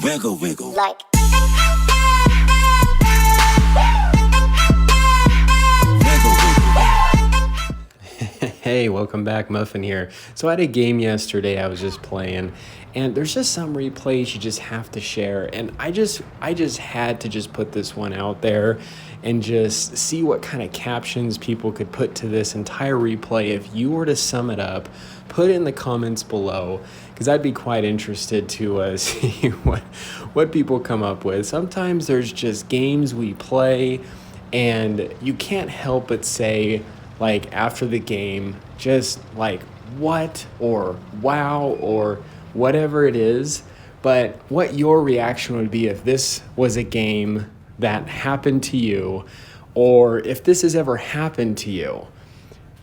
Wiggle, wiggle. Like Hey, welcome back, Muffin here. So I had a game yesterday I was just playing, and there's just some replays you just have to share, and I just had to just put this one out there and just see what kind of captions people could put to this entire replay. If you were to sum it up, put it in the comments below, because I'd be quite interested to see what people come up with. Sometimes there's just games we play, and you can't help but say, like, after the game, just like what or wow or whatever it is, but what your reaction would be if this was a game that happened to you, or if this has ever happened to you.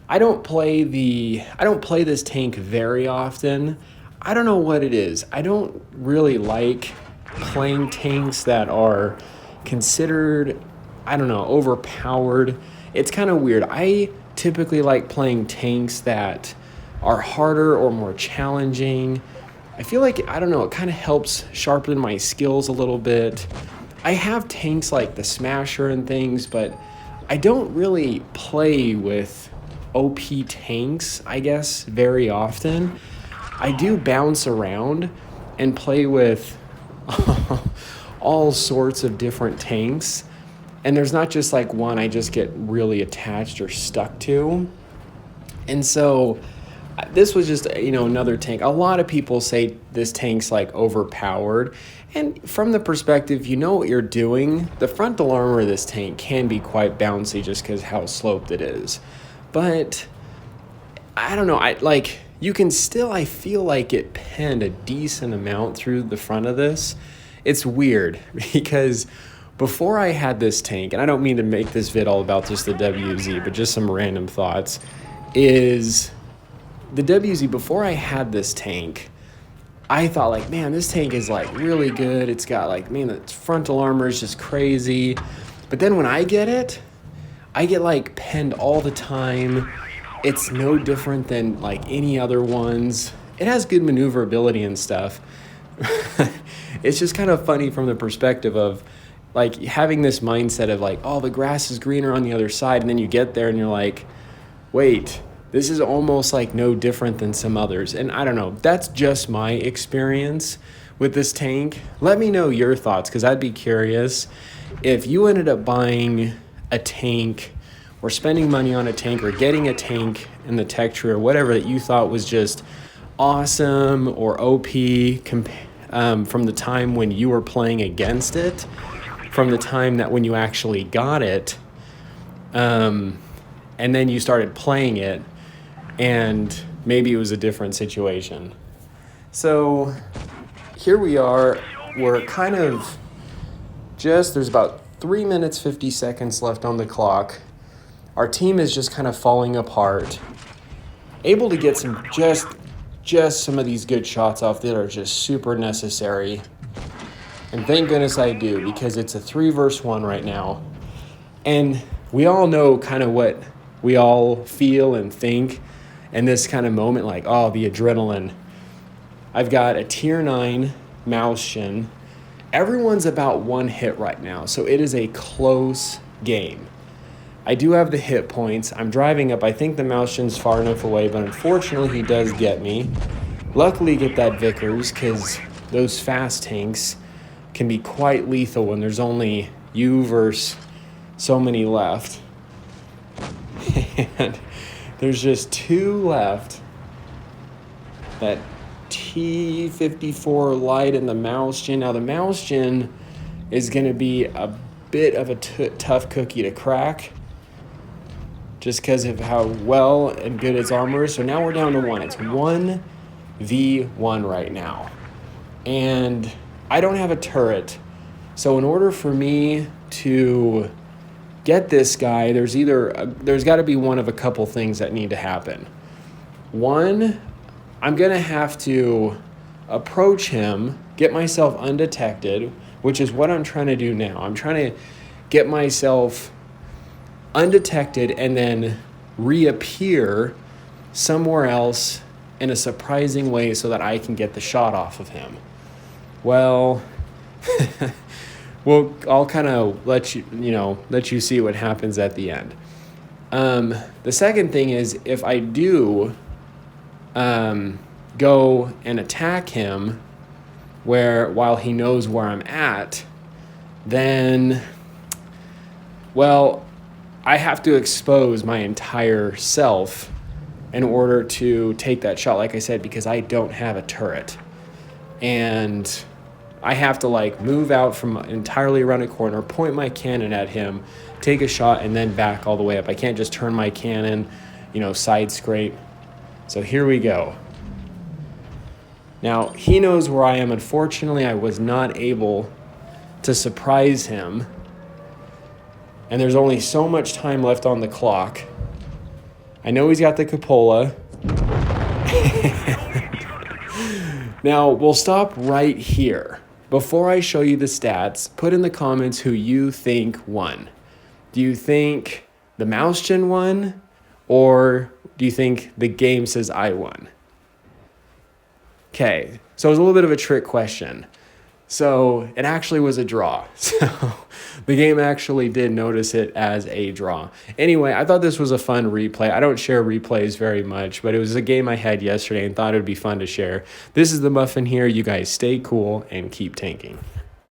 I don't play this tank very often. I don't know what it is. I don't really like playing tanks that are considered, I don't know, overpowered. It's kind of weird. I typically like playing tanks that are harder or more challenging. I feel like, I don't know, it kind of helps sharpen my skills a little bit. I have tanks like the Smasher and things, but I don't really play with OP tanks, I guess, very often. I do bounce around and play with all sorts of different tanks. And there's not just like one I just get really attached or stuck to. And so this was just, another tank. A lot of people say this tank's like overpowered. And from the perspective, you know what you're doing. The frontal armor of this tank can be quite bouncy just because how sloped it is. But I don't know. You can still, I feel like it penned a decent amount through the front of this. It's weird because before I had this tank, and I don't mean to make this vid all about just the WZ, but just some random thoughts, is the WZ, before I had this tank, I thought like, man, this tank is like really good. It's got like, man, its frontal armor is just crazy. But then when I get it, I get like penned all the time. It's no different than like any other ones. It has good maneuverability and stuff. It's just kind of funny from the perspective of like having this mindset of like, oh, the grass is greener on the other side. And then you get there and you're like, wait, this is almost like no different than some others. And I don't know, that's just my experience with this tank. Let me know your thoughts, because I'd be curious if you ended up buying a tank or spending money on a tank or getting a tank in the tech tree or whatever that you thought was just awesome or OP from the time when you were playing against it, from the time that when you actually got it, and then you started playing it, and maybe it was a different situation. So here we are. We're kind of there's about 3 minutes, 50 seconds left on the clock. Our team is just kind of falling apart. Able to get some, just some of these good shots off that are just super necessary. And thank goodness I do, because it's a 3 versus 1 right now. And we all know kind of what we all feel and think in this kind of moment, like, oh, the adrenaline. I've got a tier 9 mouse shin. Everyone's about 1 hit right now, so it is a close game. I do have the hit points. I'm driving up. I think the mouse shin's far enough away, but unfortunately he does get me. Luckily get that Vickers, because those fast tanks can be quite lethal when there's only you versus so many left. And there's just 2 left. That T54 light and the mouse gen. Now the mouse gen is going to be a bit of a tough cookie to crack, just because of how well and good its armor is. So now we're down to 1. It's 1v1 right now. And I don't have a turret. So in order for me to get this guy, there's got to be one of a couple things that need to happen. One, I'm going to have to approach him, get myself undetected, which is what I'm trying to do now. I'm trying to get myself undetected and then reappear somewhere else in a surprising way so that I can get the shot off of him. Well, Well, I'll kind of let you see what happens at the end. The second thing is, if I do go and attack him while he knows where I'm at, then, well, I have to expose my entire self in order to take that shot, like I said, because I don't have a turret. And I have to like move out from entirely around a corner, point my cannon at him, take a shot, and then back all the way up. I can't just turn my cannon, side scrape. So here we go. Now, he knows where I am. Unfortunately, I was not able to surprise him. And there's only so much time left on the clock. I know he's got the cupola. Now, we'll stop right here. Before I show you the stats, put in the comments who you think won. Do you think the mouse gen won? Or do you think the game says I won? Okay, so it was a little bit of a trick question. So it actually was a draw. So the game actually did notice it as a draw. Anyway, I thought this was a fun replay. I don't share replays very much, but it was a game I had yesterday and thought it would be fun to share. This is the Muffin here. You guys stay cool and keep tanking.